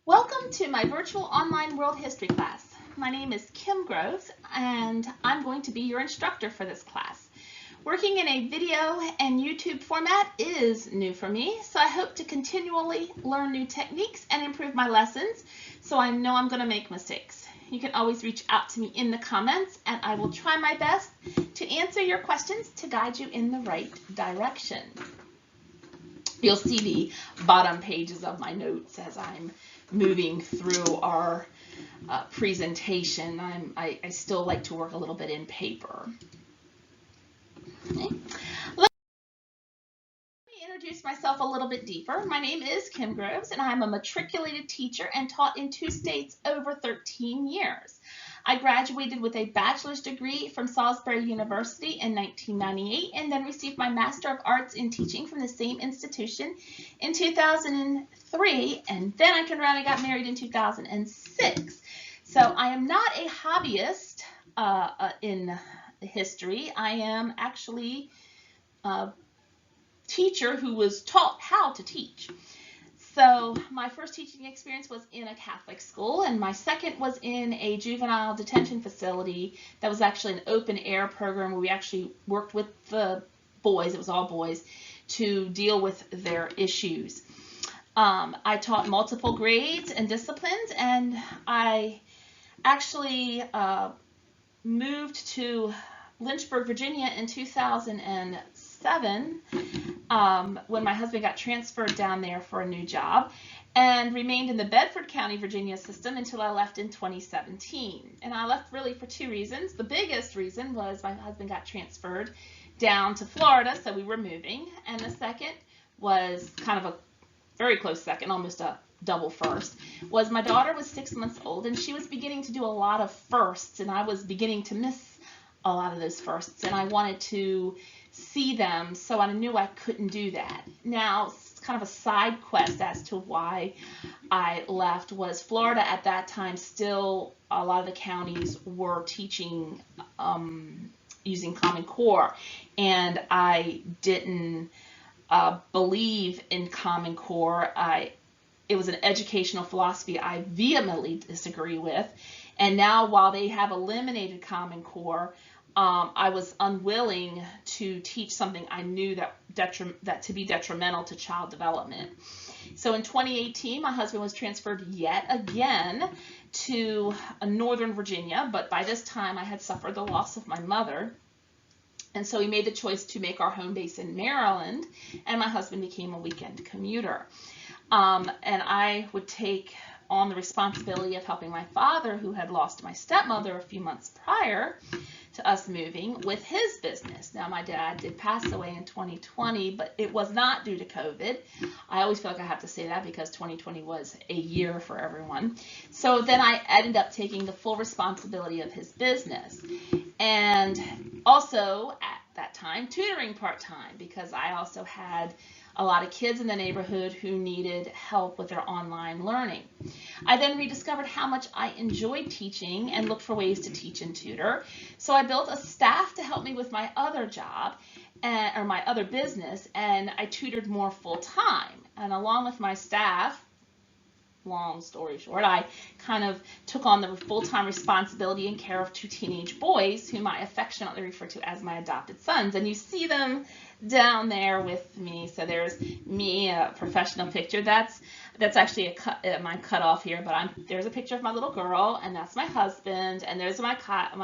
Welcome to my virtual online world history class. My name is Kim Groves, and I'm going to be your instructor for this class. Working in a video and YouTube format is new for me, so I hope to continually learn new techniques and improve my lessons, so I know I'm going to make mistakes. You can always reach out to me in the comments, and I will try my best to answer your questions to guide you in the right direction. You'll see the bottom pages of my notes as I'm moving through our presentation. I still like to work a little bit in paper. Okay. Let me introduce myself a little bit deeper. My name is Kim Groves, and I'm a matriculated teacher and taught in 2 states over 13 years. I graduated with a bachelor's degree from Salisbury University in 1998 and then received my Master of Arts in Teaching from the same institution in 2003, and then I turned around and got married in 2006. So I am not a hobbyist in history. I am actually a teacher who was taught how to teach. So my first teaching experience was in a Catholic school, and my second was in a juvenile detention facility that was actually an open air program where we actually worked with the boys, it was all boys, to deal with their issues. I taught multiple grades and disciplines, and I actually moved to Lynchburg, Virginia in 2007 when my husband got transferred down there for a new job, and remained in the Bedford County, Virginia system until I left in 2017. And I left really for 2 reasons. The biggest reason was my husband got transferred down to Florida, so we were moving. And the second was kind of a very close second, almost a double first, was my daughter was 6 months old, and she was beginning to do a lot of firsts, and I was beginning to miss a lot of those firsts, and I wanted to see them, so I knew I couldn't do that. Now, kind of a side quest as to why I left was Florida at that time, still a lot of the counties were teaching using Common Core, and I didn't believe in Common Core. It was an educational philosophy I vehemently disagree with, and now while they have eliminated Common Core, I was unwilling to teach something I knew that to be detrimental to child development. So in 2018, my husband was transferred yet again to Northern Virginia, but by this time I had suffered the loss of my mother. And so we made the choice to make our home base in Maryland, and my husband became a weekend commuter. And I would take on the responsibility of helping my father, who had lost my stepmother a few months prior to us moving, with his business. Now, my dad did pass away in 2020, but it was not due to COVID. I always feel like I have to say that because 2020 was a year for everyone. So then I ended up taking the full responsibility of his business, and also at that time tutoring part-time, because I also had a lot of kids in the neighborhood who needed help with their online learning. I then rediscovered how much I enjoyed teaching and looked for ways to teach and tutor. So I built a staff to help me with my other job, or my other business, and I tutored more full-time. And along with my staff, long story short, I kind of took on the full-time responsibility and care of 2 teenage boys whom I affectionately refer to as my adopted sons. And you see them down there with me. So there's me, a professional picture. That's actually my cut off here, but there's a picture of my little girl, and that's my husband, and there's my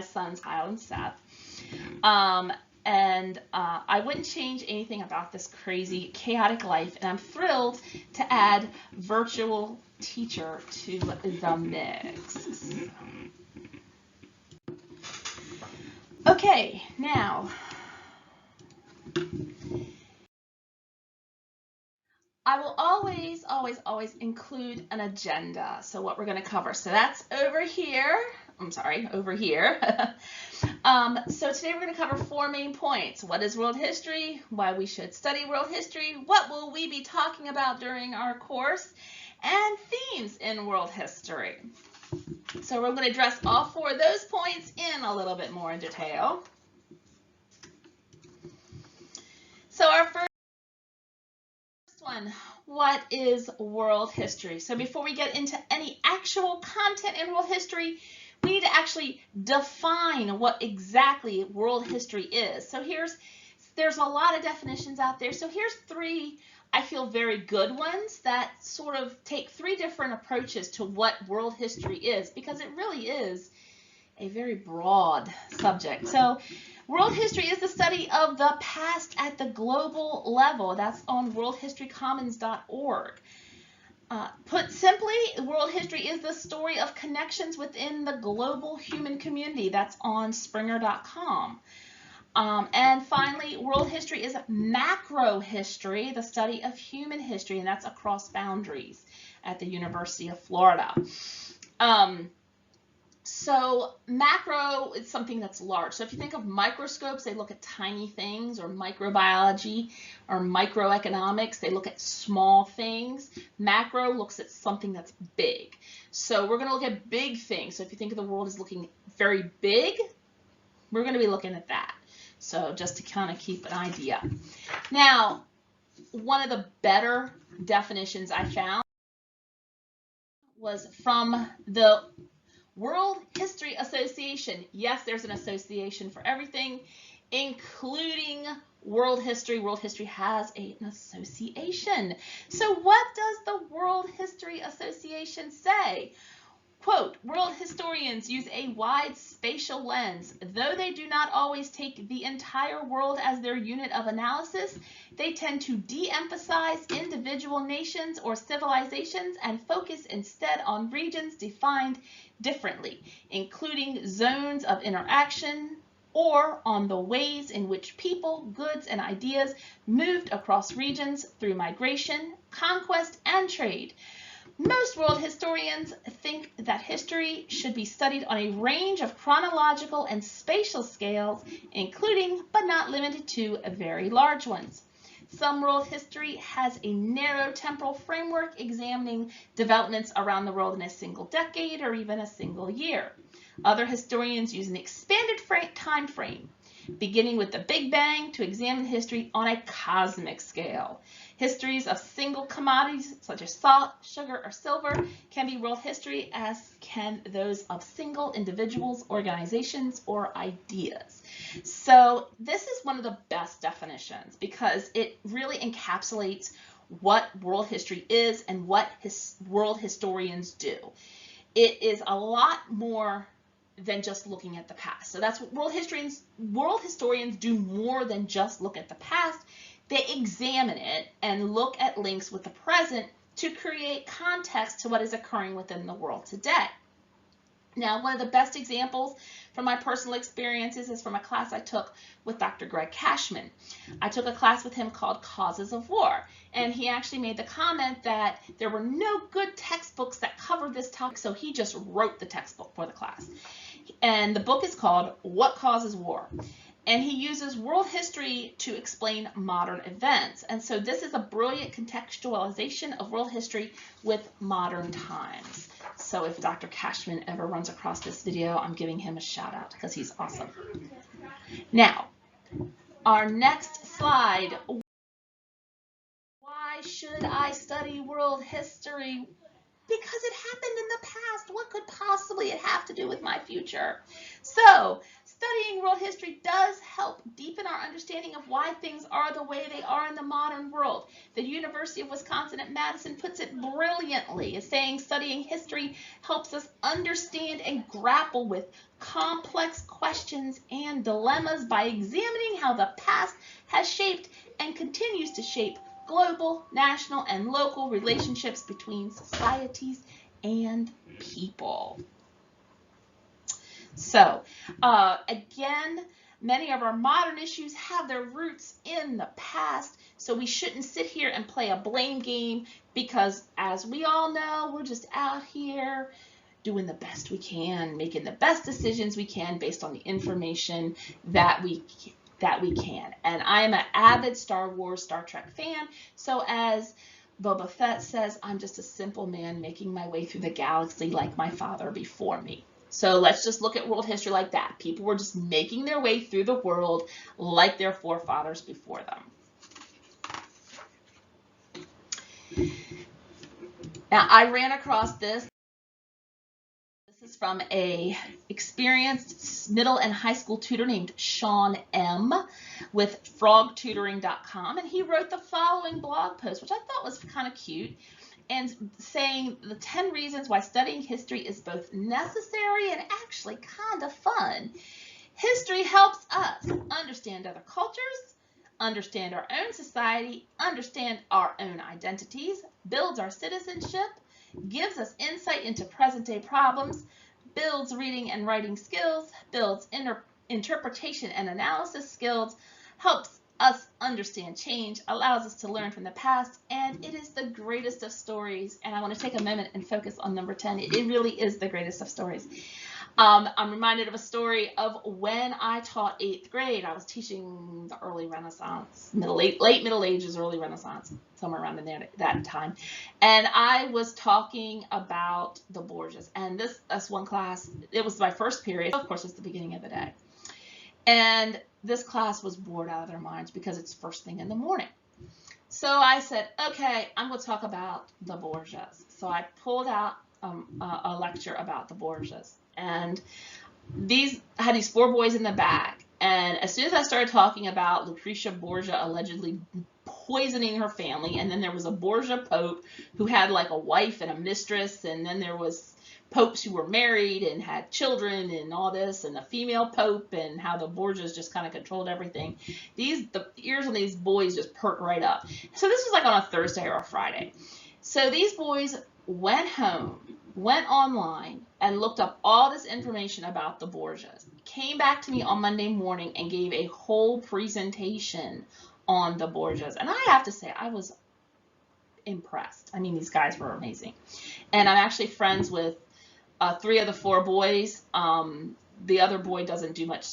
sons, Kyle and Seth. I wouldn't change anything about this crazy, chaotic life, and I'm thrilled to add virtual teacher to the mix. Okay, now I will always include an agenda. So what we're going to cover. So that's over here. I'm sorry, over here. So today we're going to cover 4 main points. What is world history? Why we should study world history? What will we be talking about during our course? And themes in world history. So we're going to address all 4 of those points in a little bit more in detail. So our first One, what is world history? So before we get into any actual content in world history, we need to actually define what exactly world history is. So there's a lot of definitions out there. So here's three, I feel, very good ones that sort of take three different approaches to what world history is, because it really is a very broad subject. So world history is the study of the past at the global level. That's on worldhistorycommons.org. Put simply, world history is the story of connections within the global human community. That's on springer.com. And finally, world history is macro history, the study of human history, and that's across boundaries at the University of Florida. So macro is something that's large. So if you think of microscopes, they look at tiny things, or microbiology or microeconomics, they look at small things. Macro looks at something that's big. So we're going to look at big things. So if you think of the world as looking very big, we're going to be looking at that. So just to kind of keep an idea. Now, one of the better definitions I found was from the World History Association. Yes, there's an association for everything, including world history. World history has an association. So what does the World History Association say? Quote, world historians use a wide spatial lens. Though they do not always take the entire world as their unit of analysis, they tend to de-emphasize individual nations or civilizations and focus instead on regions defined differently, including zones of interaction, or on the ways in which people, goods, and ideas moved across regions through migration, conquest, and trade. Most world historians think that history should be studied on a range of chronological and spatial scales, including but not limited to very large ones. Some world history has a narrow temporal framework examining developments around the world in a single decade or even a single year. Other historians use an expanded time frame, beginning with the Big Bang, to examine history on a cosmic scale. Histories of single commodities such as salt, sugar, or silver can be world history, as can those of single individuals, organizations, or ideas. So this is one of the best definitions because it really encapsulates what world history is and what world historians do. It is a lot more than just looking at the past. So that's what world historians do, more than just look at the past. They examine it and look at links with the present to create context to what is occurring within the world today. Now, one of the best examples from my personal experiences is from a class I took with Dr. Greg Cashman. I took a class with him called Causes of War, and he actually made the comment that there were no good textbooks that covered this topic, so he just wrote the textbook for the class. And the book is called What Causes War? And he uses world history to explain modern events. And so this is a brilliant contextualization of world history with modern times. So if Dr. Cashman ever runs across this video, I'm giving him a shout out because he's awesome. Now, our next slide. Why should I study world history? Because it happened in the past. What could possibly it have to do with my future? So, studying world history does help deepen our understanding of why things are the way they are in the modern world. The University of Wisconsin at Madison puts it brilliantly, as saying studying history helps us understand and grapple with complex questions and dilemmas by examining how the past has shaped and continues to shape global, national, and local relationships between societies and people. So, again, many of our modern issues have their roots in the past, so we shouldn't sit here and play a blame game because, as we all know, we're just out here doing the best we can, making the best decisions we can based on the information that we can. And I am an avid Star Wars, Star Trek fan, so as Boba Fett says, I'm just a simple man making my way through the galaxy like my father before me. So let's just look at world history like that. People were just making their way through the world like their forefathers before them. Now, I ran across this. This is from a experienced middle and high school tutor named Sean M. with frogtutoring.com, and he wrote the following blog post, which I thought was kind of cute, and saying the 10 reasons why studying history is both necessary and actually kind of fun. History helps us understand other cultures, understand our own society, understand our own identities, builds our citizenship, gives us insight into present-day problems, builds reading and writing skills, builds interpretation and analysis skills, helps us understand change, allows us to learn from the past, and it is the greatest of stories. And I want to take a moment and focus on number 10. It really is the greatest of stories. I'm reminded of a story of when I taught 8th grade. I was teaching the early Renaissance, late Middle Ages, early Renaissance, somewhere around in there, that time. And I was talking about the Borgias. And this one class, it was my first period. Of course, it's the beginning of the day. And this class was bored out of their minds because it's first thing in the morning. So I said, okay, I'm going to talk about the Borgias. So I pulled out a lecture about the Borgias. And I had these 4 boys in the back. And as soon as I started talking about Lucretia Borgia allegedly poisoning her family, and then there was a Borgia Pope who had like a wife and a mistress, and then there was popes who were married and had children and all this, and a female pope, and how the Borgias just kind of controlled everything. The ears on these boys just perked right up. So this was like on a Thursday or a Friday. So these boys went home, went online, and looked up all this information about the Borgias, came back to me on Monday morning and gave a whole presentation on the Borgias. And I have to say, I was impressed. I mean, these guys were amazing. And I'm actually friends with 3 of the 4 boys. The other boy doesn't do much,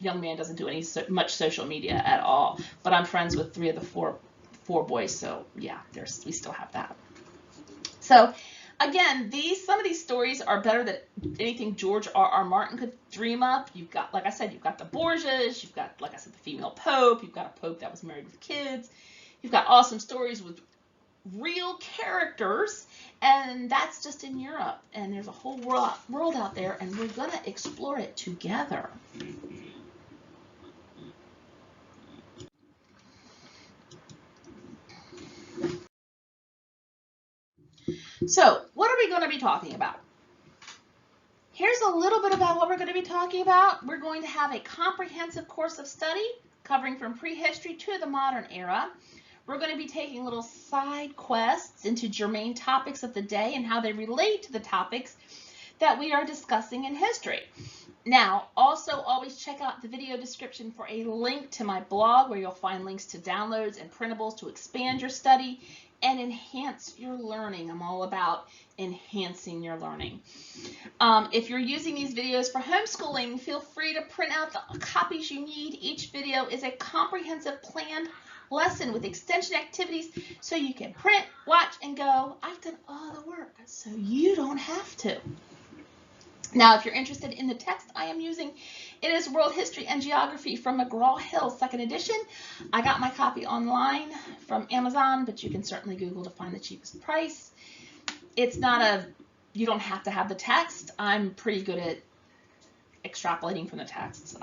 young man doesn't do much social media at all. But I'm friends with 3 of the 4 boys. So yeah, we still have that. So again, some of these stories are better than anything George R.R. Martin could dream up. You've got, like I said, you've got the Borgias, you've got, like I said, the female pope, you've got a pope that was married with kids, you've got awesome stories with real characters, and that's just in Europe. And there's a whole world out there, and we're going to explore it together. So, what are we going to be talking about? Here's a little bit about what we're going to be talking about. We're going to have a comprehensive course of study covering from prehistory to the modern era. We're going to be taking little side quests into germane topics of the day and how they relate to the topics that we are discussing in history. Now, also always check out the video description for a link to my blog where you'll find links to downloads and printables to expand your study and enhance your learning. I'm all about enhancing your learning. If you're using these videos for homeschooling, feel free to print out the copies you need. Each video is a comprehensive planned lesson with extension activities so you can print, watch, and go. I've done all the work so you don't have to. Now, if you're interested in the text I am using, it is World History and Geography from McGraw-Hill, 2nd edition. I got my copy online from Amazon, but you can certainly Google to find the cheapest price. It's not you don't have to have the text. I'm pretty good at extrapolating from the text.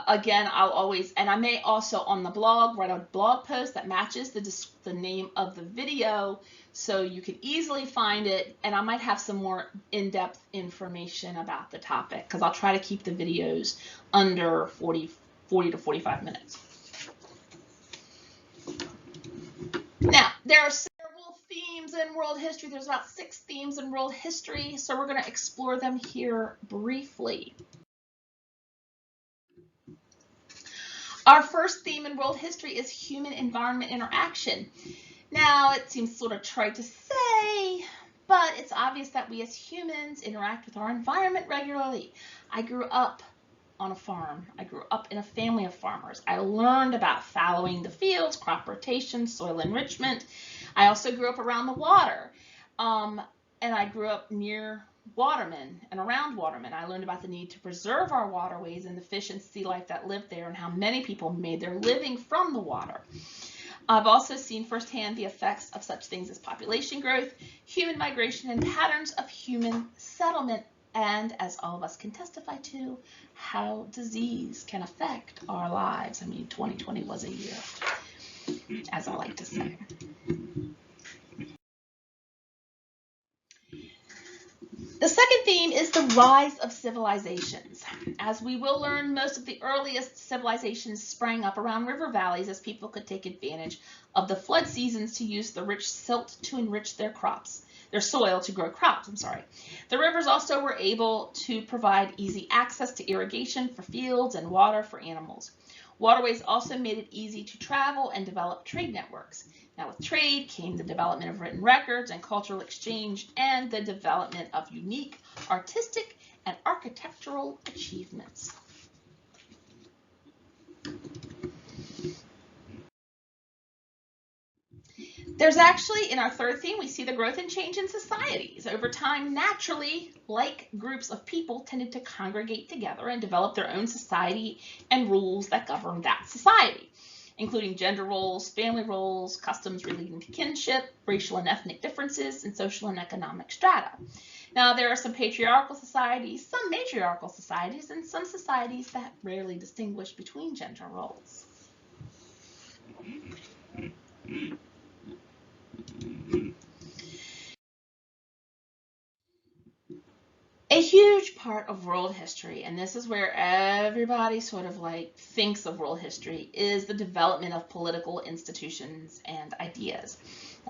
Again, I'll always, and I may also on the blog write a blog post that matches the name of the video so you can easily find it, and I might have some more in-depth information about the topic because I'll try to keep the videos under 40 to 45 minutes. Now, there are several themes in world history. There's about 6 themes in world history, so we're going to explore them here briefly. Our first theme in world history is human-environment interaction. Now, it seems sort of trite to say, but it's obvious that we as humans interact with our environment regularly. I grew up on a farm. I grew up in a family of farmers. I learned about fallowing the fields, crop rotation, soil enrichment. I also grew up around the water, and I grew up near watermen and around watermen. I learned about the need to preserve our waterways and the fish and sea life that lived there and how many people made their living from the water. I've also seen firsthand the effects of such things as population growth, human migration, and patterns of human settlement, and as all of us can testify to, how disease can affect our lives. I mean, 2020 was a year, as I like to say. The second theme is the rise of civilizations. As we will learn, most of the earliest civilizations sprang up around river valleys as people could take advantage of the flood seasons to use the rich silt to enrich their soil to grow crops. The rivers also were able to provide easy access to irrigation for fields and water for animals. Waterways also made it easy to travel and develop trade networks. Now, with trade came the development of written records and cultural exchange, and the development of unique artistic and architectural achievements. There's actually, in our third theme, we see the growth and change in societies. Over time, naturally, like groups of people tended to congregate together and develop their own society and rules that govern that society, including gender roles, family roles, customs relating to kinship, racial and ethnic differences, and social and economic strata. Now, there are some patriarchal societies, some matriarchal societies, and some societies that rarely distinguish between gender roles. A huge part of world history, and this is where everybody sort of like thinks of world history, is the development of political institutions and ideas.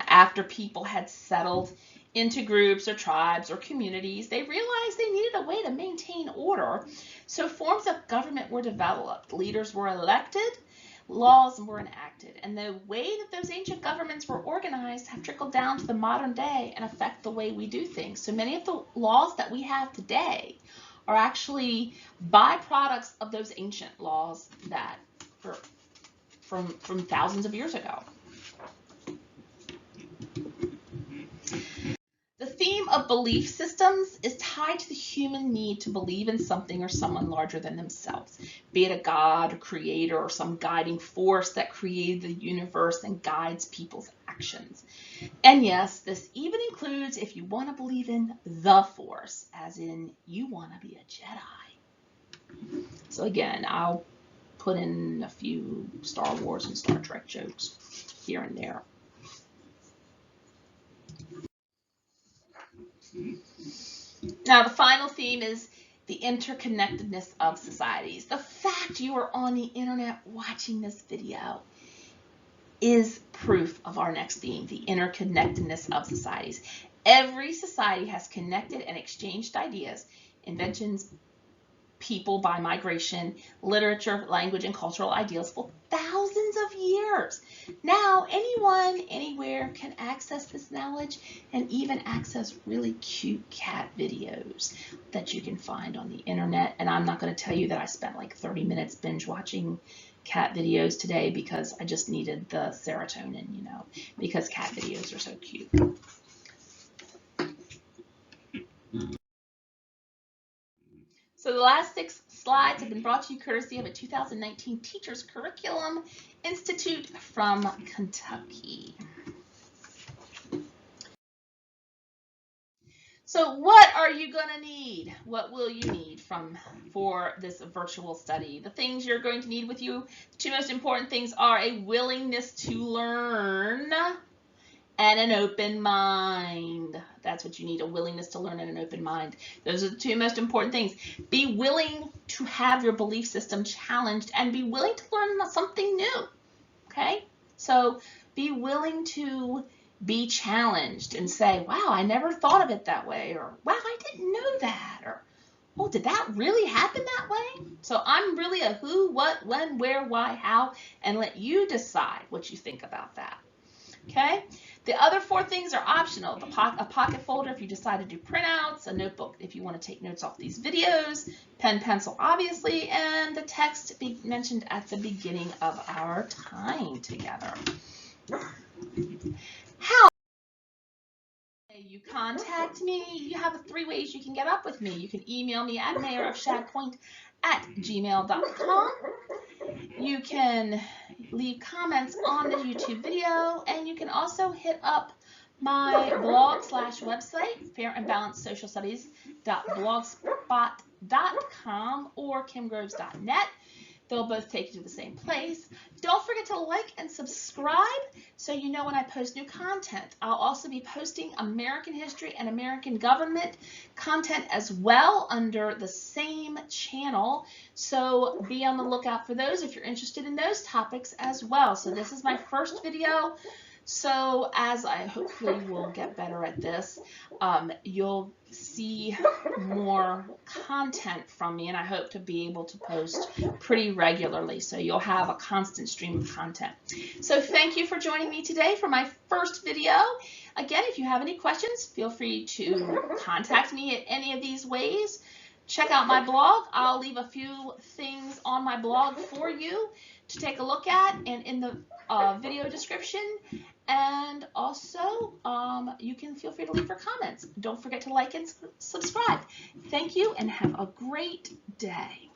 After people had settled into groups or tribes or communities, they realized they needed a way to maintain order. So forms of government were developed, leaders were elected, laws were enacted, and the way that those ancient governments were organized have trickled down to the modern day and affect the way we do things. So many of the laws that we have today are actually byproducts of those ancient laws that were from thousands of years ago. The theme of belief systems is tied to the human need to believe in something or someone larger than themselves, be it a god, a creator, or some guiding force that created the universe and guides people's actions. And yes, this even includes if you want to believe in the Force, as in you want to be a Jedi. So again, I'll put in a few Star Wars and Star Trek jokes here and there. Now, the final theme is the interconnectedness of societies. The fact you are on the internet watching this video is proof of our next theme, the interconnectedness of societies. Every society has connected and exchanged ideas, inventions, people by migration, literature, language, and cultural ideals for thousands of years. Now, anyone, anywhere can access this knowledge and even access really cute cat videos that you can find on the internet. And I'm not going to tell you that I spent like 30 minutes binge watching cat videos today because I just needed the serotonin, because cat videos are so cute. So the last 6 slides have been brought to you courtesy of a 2019 Teachers Curriculum Institute from Kentucky. So what are you going to need? What will you need for this virtual study? The things you're going to need with you, the 2 most important things are a willingness to learn and an open mind. That's what you need, a willingness to learn and an open mind. Those are the 2 most important things. Be willing to have your belief system challenged and be willing to learn something new, okay? So be willing to be challenged and say, wow, I never thought of it that way, or wow, I didn't know that, or oh, did that really happen that way? So I'm really a who, what, when, where, why, how, and let you decide what you think about that. Okay? The other 4 things are optional. A pocket folder if you decide to do printouts, a notebook if you want to take notes off these videos, pen, pencil, obviously, and the text mentioned at the beginning of our time together. How you contact me? You have 3 ways you can get up with me. You can email me at mayorofshadpoint@gmail.com. You can leave comments on the YouTube video, and you can also hit up my blog/website, fairandbalancedsocialstudies.blogspot.com or kimgroves.net. They'll both take you to the same place. Don't forget to like and subscribe so you know when I post new content. I'll also be posting American history and American government content as well under the same channel. So be on the lookout for those if you're interested in those topics as well. So this is my first video. So as I hopefully will get better at this, you'll see more content from me, and I hope to be able to post pretty regularly, so you'll have a constant stream of content. So thank you for joining me today for my first video. Again, if you have any questions, feel free to contact me at any of these ways. Check out my blog. I'll leave a few things on my blog for you to take a look at and in the video description. And also, you can feel free to leave your comments. Don't forget to like and subscribe. Thank you, and have a great day.